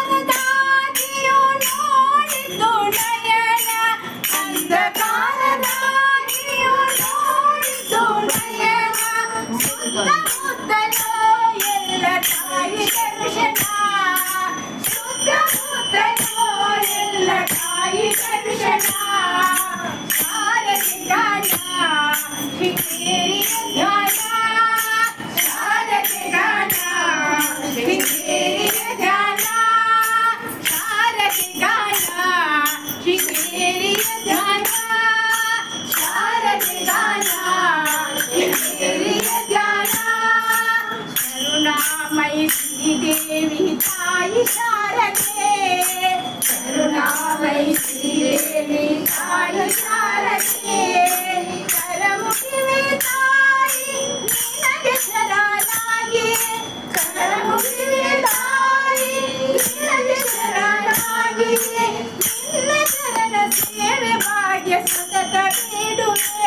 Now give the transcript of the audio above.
ಅಂಧಕಾರದಾಗಿಯೂ ನೋಡಿತು ನಯನ ಅಂಧಕಾರದಾಗಿಯೂ ನೋಡಿತು ನಯನ ಸುತ್ತಮುತ್ತಲೂ ಎಲ್ಲ ತಾಯಿ ದರ್ಶನ ಸುತ್ತಮುತ್ತಲೂ ಎಲ್ಲ ತಾಯಿ ದರ್ಶನ ಶಾರದೆ ಗಾನ ಶೃಂಗೇರಿಯ ಧ್ಯಾನ ಶಾರದೆ ಗಾನ ಶೃಂಗೇರಿಯ ಧ್ಯಾನ ಶಾರದೆ ಗಾನ ಶೃಂಗೇರಿಯ ಧ್ಯಾನ ಶಾರದೆ ಗಾನ ಶೃಂಗೇರಿಯ ಧ್ಯಾನ ಕರುಣಾಮಯಿ ಶ್ರೀದೇವಿ ತಾಯಿ ಶಾರದೆ ಕರುಣಾಮಯಿ ಶ್ರೀದೇವಿ ತಾಯಿ ಶಾರದೆ ಕರಮುಗಿವೆ ತಾಯಿ ನಿನಗೆ ಶರಣಾಗಿ ಕರಮುಗಿವೆ ತಾಯಿ ನಿನಗೆ ಶರಣಾಗಿ ನಿನ್ನ ಶರಣ ಸೇವೆ ಭಾಗ್ಯ ಸತತ ಬೇಡುವೆ